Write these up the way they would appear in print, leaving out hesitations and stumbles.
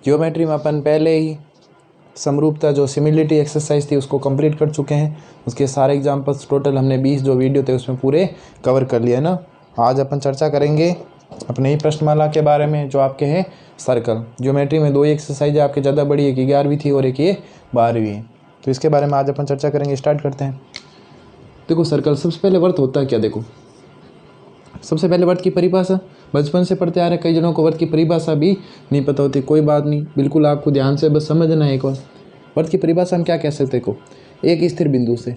Geometry में अपन पहले ही समरूपता जो सिमिलिटी एक्सरसाइज थी उसको कंप्लीट कर चुके हैं। उसके सारे एग्जांपल्स टोटल हमने 20 जो वीडियो थे उसमें पूरे कवर कर लिया ना। आज अपन चर्चा करेंगे अपने ही प्रश्नमाला के बारे में जो आपके हैं सर्कल। ज्योमेट्री में 2 ही एक्सरसाइज है आपके, ज़्यादा बड़ी, एक 11वीं थी और एक ये 12वीं है। तो इसके बारे में आज अपन चर्चा करेंगे। स्टार्ट करते हैं। देखो सर्कल, सबसे पहले वर्त होता है क्या? देखो सबसे पहले वर्त की परिभाषा बचपन से पढ़ते आ रहे, कई जनों को वर्त की परिभाषा भी नहीं पता होती, कोई बात नहीं, बिल्कुल आपको ध्यान से बस समझना है। एक और वर्त की परिभाषा हम क्या कह सकते हैं? एक स्थिर बिंदु से,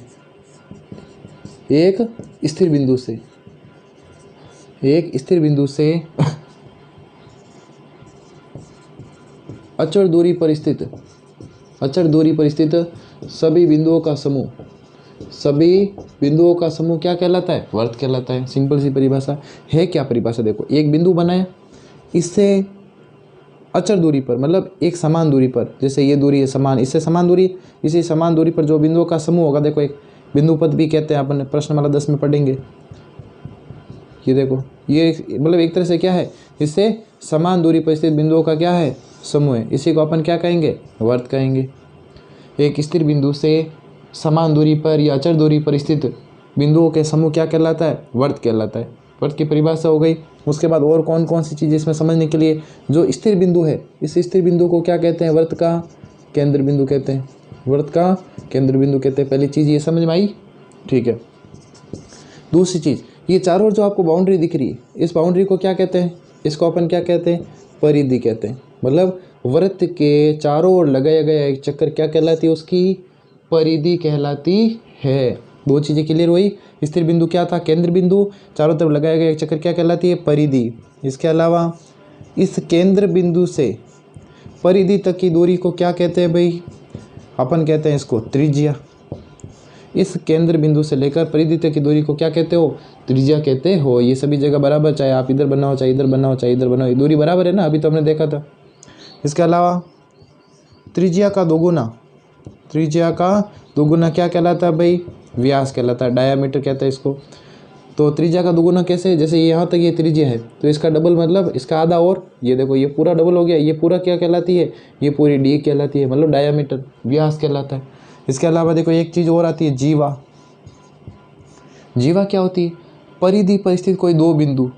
एक स्थिर बिंदु से, एक स्थिर बिंदु से अचर दूरी पर स्थित, अचर दूरी पर स्थित सभी बिंदुओं का समूह, सभी बिंदुओं का समूह क्या कहलाता है? वर्त कहलाता है। सिंपल सी परिभाषा है। क्या परिभाषा? देखो एक बिंदु बनाया, इससे अचर दूरी पर मतलब एक समान दूरी पर, जैसे ये दूरी है समान, इससे समान दूरी, इसी समान दूरी पर जो बिंदुओं का समूह होगा, देखो एक बिंदु पद भी कहते हैं, अपन प्रश्नमाला 10 में पढ़ेंगे। ये देखो ये मतलब एक तरह से क्या है, इससे समान दूरी पर स्थित बिंदुओं का क्या है? समूह है। इसी को अपन क्या कहेंगे? वर्त कहेंगे। एक स्थिर बिंदु से समान दूरी पर या अचर दूरी पर स्थित बिंदुओं के समूह क्या कहलाता है? वर्त कहलाता है। वर्त की परिभाषा हो गई। उसके बाद और कौन कौन सी चीज़ें इसमें समझने के लिए, जो स्थिर बिंदु है, इस स्थिर बिंदु को क्या कहते हैं? वर्त का केंद्र बिंदु कहते हैं। वर्त का केंद्र बिंदु कहते हैं। पहली चीज़ ये समझ में आई, ठीक है। दूसरी चीज़, ये चारों ओर जो आपको बाउंड्री दिख रही है, इस बाउंड्री को क्या कहते हैं? इसको अपन क्या कहते हैं? परिधि कहते हैं। मतलब वृत्त के चारों ओर लगाया गया एक चक्कर क्या कहलाती है? उसकी परिधि कहलाती है। 2 चीज़ें क्लियर हुई। स्थिर बिंदु क्या था? केंद्र बिंदु। चारों तरफ लगाया गया एक चक्कर क्या कहलाती है? परिधि। इसके अलावा इस केंद्र बिंदु से परिधि तक की दूरी को क्या कहते हैं भाई? अपन कहते हैं इसको त्रिज्या। इस केंद्र बिंदु से लेकर परिधि तक की दूरी को क्या कहते हो? त्रिज्या कहते हो। ये सभी जगह बराबर, चाहे आप इधर बनाओ, चाहे इधर बनाओ, चाहे इधर बनाओ, ये दूरी बराबर है ना, अभी तो हमने देखा था। इसके अलावा त्रिज्या का दोगुना, त्रिज्या का दोगुना क्या कहलाता है भाई? व्यास कहलाता है, डायामीटर कहते हैं इसको। तो त्रिज्या का दोगुना कैसे? जैसे यहाँ तक ये त्रिज्या है तो इसका डबल मतलब इसका आधा, और ये देखो ये पूरा डबल हो गया, ये पूरा क्या कहलाती है? ये पूरी डी कहलाती है, मतलब डायामीटर, व्यास कहलाता है। इसके अलावा देखो एक चीज़ और आती है, जीवा। जीवा क्या होती है? परिधि पर स्थित कोई 2 बिंदु,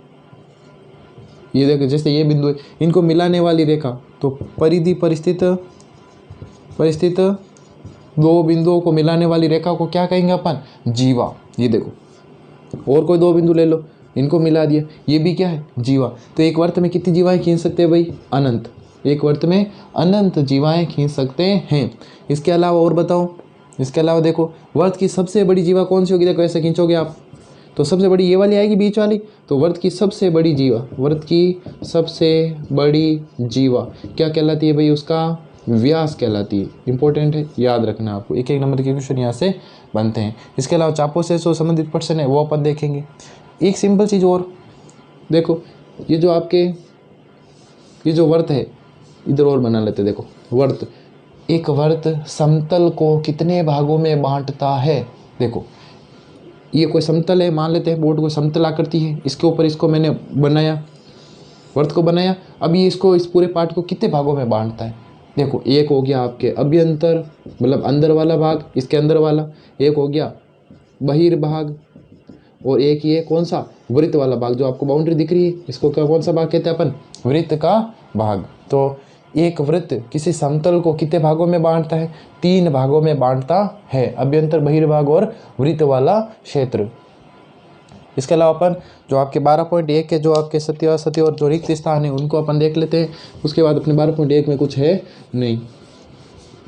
ये देखो जैसे ये बिंदु है, इनको मिलाने वाली रेखा, तो परिधि पर स्थित 2 बिंदुओं को मिलाने वाली रेखा को क्या कहेंगे अपन? जीवा। ये देखो और कोई 2 बिंदु ले लो, इनको मिला दिया, ये भी क्या है? जीवा। तो एक वर्त में कितनी जीवाएं खींच सकते हैं भाई? अनंत। एक वर्त में अनंत जीवाएं खींच सकते हैं। इसके अलावा और बताओ, इसके अलावा देखो वर्त की सबसे बड़ी जीवा कौन सी होगी? देखो ऐसे खींचोगे आप तो सबसे बड़ी ये वाली आएगी, बीच वाली। तो वर्त की सबसे बड़ी जीवा, वर्त की सबसे बड़ी जीवा क्या कहलाती है भाई? उसका व्यास कहलाती है। इंपॉर्टेंट है, याद रखना आपको। एक नंबर के क्वेश्चन यहाँ से बनते हैं। इसके अलावा चापों से जो संबंधित प्रश्न है वो अपन देखेंगे। एक सिंपल चीज़ और देखो, ये जो आपके ये जो वर्त है, इधर और बना लेते। देखो वर्त, एक वर्त समतल को कितने भागों में बांटता है? देखो ये कोई समतल है, मान लेते हैं बोर्ड को समतल आकृति है, इसके ऊपर इसको मैंने बनाया, वर्त को बनाया। अब ये इसको, इस पूरे पार्ट को कितने भागों में बांटता है? देखो एक हो गया आपके अभ्यंतर, मतलब अंदर वाला भाग, इसके अंदर वाला। एक हो गया बहिर्भाग, और एक ये कौन सा? वृत्त वाला भाग, जो आपको बाउंड्री दिख रही है, इसको क्या कौन सा भाग कहते हैं अपन? वृत्त का भाग। तो एक वृत्त किसी समतल को कितने भागों में बांटता है? 3 भागों में बांटता है, अभ्यंतर, बहिर्भाग और वृत्त वाला क्षेत्र। इसके अलावा अपन जो आपके 12.1 के जो आपके सत्य असत्य और जो रिक्त स्थान है उनको अपन देख लेते हैं। उसके बाद अपने 12.1 में कुछ है नहीं।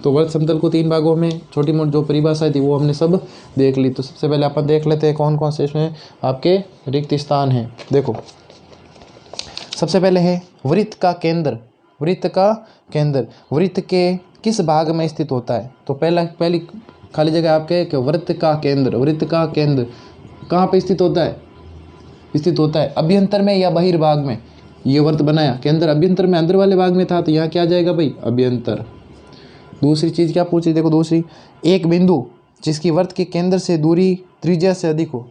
तो वर्त समतल को 3 भागों में, छोटी मोटी जो परिभाषा थी वो हमने सब देख ली। तो सबसे पहले अपन देख लेते हैं कौन कौन से इसमें आपके रिक्त स्थान हैं। देखो सबसे पहले है वृत्त का केंद्र। वृत्त का केंद्र वृत्त के किस भाग में स्थित होता है? तो पहली खाली जगह आपके कि वृत्त का केंद्र, वृत्त का केंद्र कहाँ पे स्थित होता है? स्थित होता है अभ्यंतर में या बहिर्भाग में? ये वर्त बनाया, केंद्र अभ्यंतर में, अंदर वाले भाग में था, तो यहाँ क्या आ जाएगा भाई? अभ्यंतर। दूसरी चीज़ क्या पूछ रही? देखो दूसरी, एक बिंदु जिसकी वृत्त के केंद्र से दूरी त्रिज्या से अधिक हो।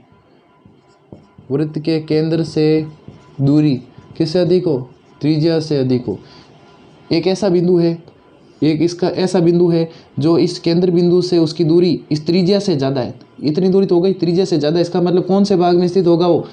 वृत्त के केंद्र से दूरी किससे अधिक हो? त्रिज्या से अधिक हो। एक ऐसा बिंदु है, एक इसका ऐसा बिंदु है जो इस केंद्र बिंदु से उसकी दूरी इस त्रिज्या से ज़्यादा है। इतनी दूरी तो हो गई, त्रिज्या से ज़्यादा, इसका मतलब कौन से भाग में स्थित होगा वो?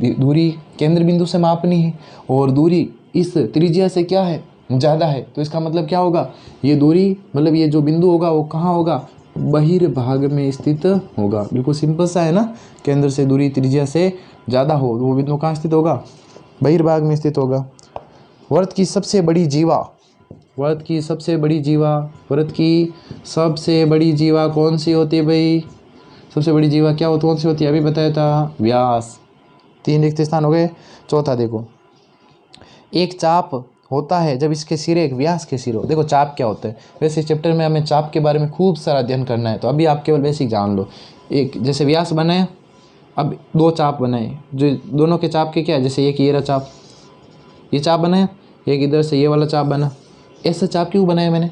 दूरी केंद्र बिंदु से मापनी है और दूरी इस त्रिज्या से क्या है? ज़्यादा है। तो इसका मतलब क्या होगा? ये दूरी मतलब ये जो बिंदु होगा वो कहाँ होगा? बहिर्भाग में स्थित होगा। बिल्कुल सिंपल सा है ना, केंद्र से दूरी त्रिज्या से ज़्यादा हो वो बिंदु कहाँ स्थित होगा? बहिर्भाग में स्थित होगा। वृत्त की सबसे बड़ी जीवा, वृत्त की सबसे बड़ी जीवा, वृत्त की सबसे बड़ी जीवा कौन सी होती है भाई? सबसे बड़ी जीवा क्या होती, कौन सी होती है? अभी बताया था, व्यास। 3 रिक्त स्थान हो गए। चौथा देखो, एक चाप होता है जब इसके सिरे एक व्यास के सिरे हो। देखो चाप क्या होता है, वैसे इस चैप्टर में हमें चाप के बारे में खूब सारा अध्ययन करना है, तो अभी आप केवल बेसिक जान लो। एक जैसे व्यास बनाए, अब 2 चाप बनाए, जो दोनों के चाप के क्या है, जैसे एक ये रहा चाप, ये चाप बनाया, एक इधर से ये वाला चाप बना। ऐसा चाप क्यों बनाया मैंने?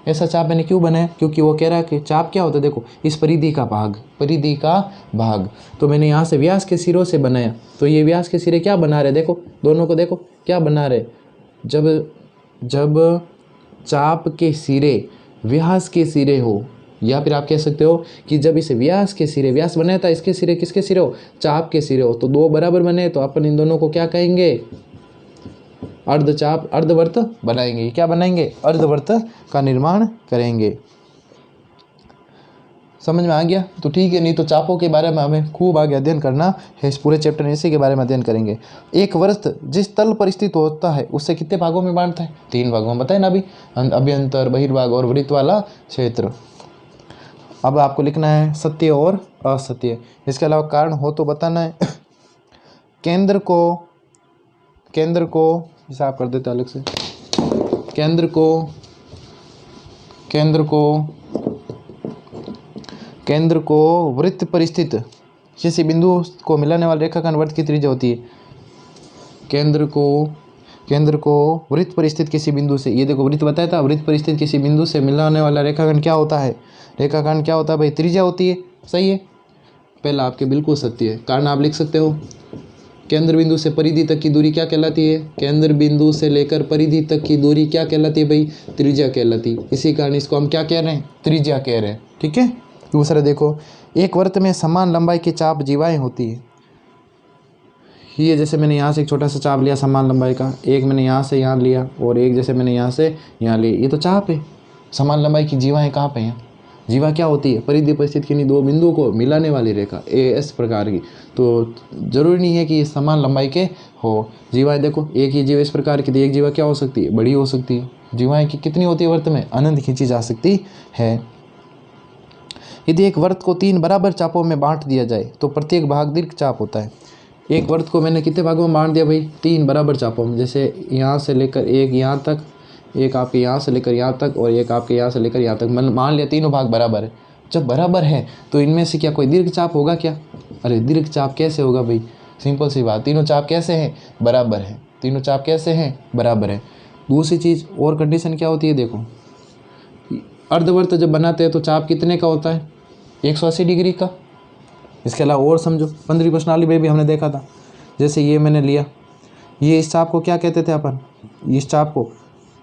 ऐसा चाप मैंने क्यों बनाया? क्योंकि वो कह रहा है कि चाप क्या होता है, देखो इस परिधि का भाग, परिधि का भाग, तो मैंने यहाँ से व्यास के सिरों से बनाया। तो ये व्यास के सिरे क्या बना रहे, देखो दोनों को देखो क्या बना रहे। जब चाप के सिरे व्यास के सिरे हो, या फिर आप कह सकते हो कि जब इस व्यास के सिरे, व्यास बनाया था, इसके सिरे किसके सिरे हो? चाप के सिरे हो, तो 2 बराबर बने, तो अपन इन दोनों को क्या कहेंगे? अर्धचाप, अर्धवृत्त बनाएंगे। क्या बनाएंगे? अर्धवृत्त का निर्माण करेंगे। समझ में आ गया? तो ठीक है, नहीं तो चापों के बारे में हमें खूब आगे अध्ययन करना है, इस पूरे चैप्टर में इसी के बारे में अध्ययन करेंगे। एक वृत्त जिस तल पर स्थित होता है उससे कितने भागों में बांटता है? 3 भागों में, बताए ना अभी, अभ्यंतर, बहिर्भाग और वृत्त वाला क्षेत्र। अब आपको लिखना है सत्य और असत्य, इसके अलावा कारण हो तो बताना है। केंद्र को हिसाब कर देते अलग से। केंद्र को वृत्त पर स्थित किसी बिंदु को मिलाने वाले रेखाखंड वृत्त की त्रिज्या होती है। केंद्र को वृत्त पर स्थित किसी बिंदु से, ये देखो वृत्त बताया था, वृत्त पर स्थित किसी बिंदु से मिलाने वाला रेखाखंड क्या होता है? रेखाखंड क्या होता है भाई? त्रिज्या होती है। सही है, पहला आपके बिल्कुल सत्य है। कारण आप लिख सकते हो, केंद्र बिंदु से परिधि तक की दूरी क्या कहलाती है? केंद्र बिंदु से लेकर परिधि तक की दूरी क्या कहलाती है भाई? त्रिज्या कहलाती है। इसी कारण इसको हम क्या कह रहे हैं? त्रिज्या कह रहे हैं। ठीक है। दूसरा देखो, एक वृत्त में समान लंबाई की चाप जीवाएं होती है। ये जैसे मैंने यहाँ से एक छोटा सा चाप लिया समान लंबाई का, एक मैंने यहाँ से यहाँ लिया और एक जैसे मैंने यहाँ से यहाँ लिया, ये तो चाप है। समान लंबाई की जीवाएं कहाँ पे हैं? जीवा क्या होती है? परिधि पर स्थित किन्हीं 2 बिंदुओं को मिलाने वाली रेखा, इस प्रकार की। तो जरूरी नहीं है कि ये समान लंबाई के हो। जीवाएं देखो, एक ही जीवा इस प्रकार की, एक जीवा क्या हो सकती है? बड़ी हो सकती है। जीवाएं की कितनी होती है वृत्त में? अनंत खींची जा सकती है। यदि एक वृत्त को 3 बराबर चापों में बांट दिया जाए तो प्रत्येक भाग दीर्घ चाप होता है। एक वृत्त को मैंने कितने भागों में बांट दिया भाई? 3 बराबर चापों में। जैसे यहाँ से लेकर एक यहाँ तक, एक आपके यहाँ से लेकर यहाँ तक और एक आपके यहाँ से लेकर यहाँ तक, मान लिया तीनों भाग बराबर है। जब बराबर है तो इनमें से क्या कोई दीर्घ चाप होगा क्या? अरे दीर्घ चाप कैसे होगा भाई? सिंपल सी बात, तीनों चाप कैसे हैं? बराबर है। तीनों चाप कैसे हैं? बराबर है। दूसरी चीज़ और कंडीशन क्या होती है, देखो अर्धवृत्त जब बनाते हैं तो चाप कितने का होता है? 180 डिग्री का। इसके अलावा और समझो, 15वीं प्रश्नावली में भी हमने देखा था, जैसे ये मैंने लिया, ये इस चाप को क्या कहते थे अपन? इस चाप को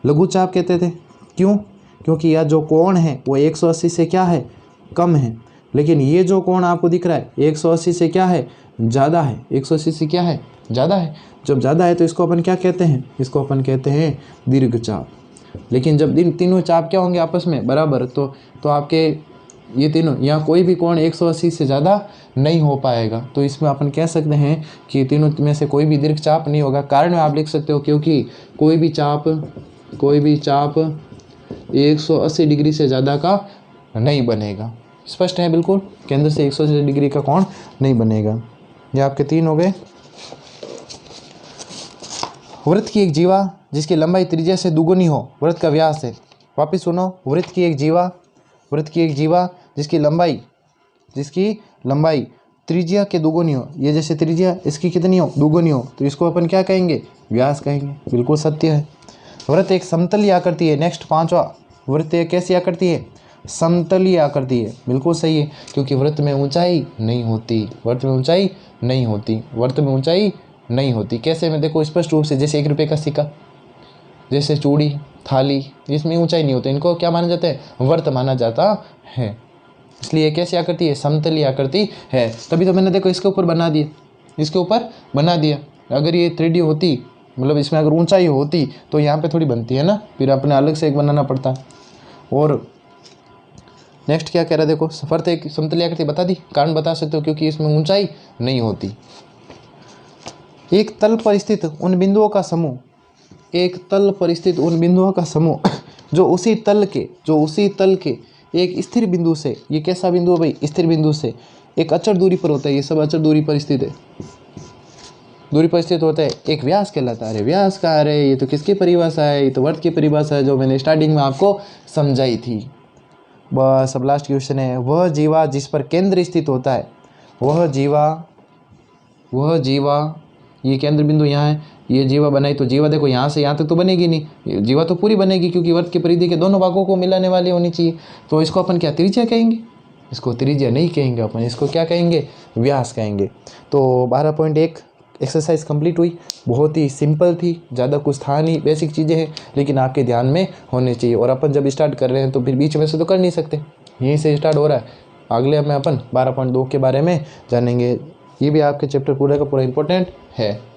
लघु चाप कहते थे। क्यों? क्योंकि यह जो कोण है वो 180 से क्या है? कम है। लेकिन ये जो कोण आपको दिख रहा है 180 से क्या है? ज़्यादा है। 180 से क्या है? ज़्यादा है। जब ज़्यादा है तो इसको अपन क्या कहते हैं? इसको अपन कहते हैं दीर्घ चाप। लेकिन जब तीनों चाप क्या होंगे आपस में? बराबर, तो आपके ये तीनों, यहाँ कोई भी कोण 180 से ज़्यादा नहीं हो पाएगा। तो इसमें अपन कह सकते हैं कि तीनों में से कोई भी दीर्घ चाप नहीं होगा। कारण आप लिख सकते हो, क्योंकि कोई भी चाप 180 डिग्री से ज़्यादा का नहीं बनेगा। स्पष्ट है बिल्कुल, केंद्र से 180 डिग्री का कोण नहीं बनेगा। ये आपके 3 हो गए। वृत्त की एक जीवा जिसकी लंबाई त्रिज्या से दुगुनी हो, वृत्त का व्यास है। वापिस सुनो, वृत्त की एक जीवा जिसकी लंबाई त्रिज्या के दुगुनी हो, ये जैसे त्रिज्या इसकी कितनी हो? दुगुनी हो, तो इसको अपन क्या कहेंगे? व्यास कहेंगे। बिल्कुल सत्य है। वृत्त एक समतलीय आकृति है। नेक्स्ट 5वां, वृत्त एक कैसी आकृति है? समतलीय आकृति है। बिल्कुल सही है, क्योंकि वृत्त में ऊंचाई नहीं होती। वृत्त में ऊंचाई नहीं होती। कैसे में देखो स्पष्ट रूप से, जैसे 1 रुपये का सिक्का, जैसे चूड़ी, थाली, इसमें ऊंचाई नहीं होती, इनको क्या माना जाता है, वर्त माना जाता है। इसलिए कैसी आकृति है, समतलीय आकृति है। तभी तो मैंने देखो इसके ऊपर बना दिया, इसके ऊपर बना दिया। अगर ये 3D होती, मतलब इसमें अगर ऊंचाई होती तो यहाँ पे थोड़ी बनती है ना, फिर अपने अलग से एक बनाना पड़ता। और नेक्स्ट क्या कह रहा है देखो, फर्त एक समतलीय आकृति बता दी, कारण बता सकते हो क्योंकि इसमें ऊंचाई नहीं होती। एक तल पर स्थित उन बिंदुओं का समूह, एक तल पर स्थित उन बिंदुओं का समूह जो उसी तल के एक स्थिर बिंदु से, ये कैसा बिंदु है भाई, स्थिर बिंदु से एक अचर दूरी पर होता है, ये सब अचर दूरी पर स्थित है, दूरी पर स्थित होता है, एक व्यास कहलाता है। अरे व्यास का, अरे ये तो किसकी परिभाषा है, ये तो वर्त की परिभाषा है जो मैंने स्टार्टिंग में आपको समझाई थी। बस अब लास्ट क्वेश्चन है, वह जीवा जिस पर केंद्र स्थित होता है, वह जीवा ये केंद्र बिंदु यहाँ है, ये जीवा बनाई तो जीवा देखो यहाँ से यहाँ तक तो बनेगी नहीं, जीवा तो पूरी बनेगी क्योंकि वर्त की परिधि के दोनों भागों को मिलाने वाली होनी चाहिए। तो इसको अपन क्या त्रिज्या कहेंगे, इसको त्रिज्या नहीं कहेंगे अपन, इसको क्या कहेंगे, व्यास कहेंगे। तो 12.1 एक्सरसाइज कंप्लीट हुई, बहुत ही सिंपल थी, ज़्यादा कुछ था नहीं, बेसिक चीज़ें हैं लेकिन आपके ध्यान में होने चाहिए। और अपन जब स्टार्ट कर रहे हैं तो फिर बीच में से तो कर नहीं सकते, यहीं से स्टार्ट हो रहा है। अगले में अपन 12.2 के बारे में जानेंगे, ये भी आपके चैप्टर पूरा का पूरा इंपॉर्टेंट है।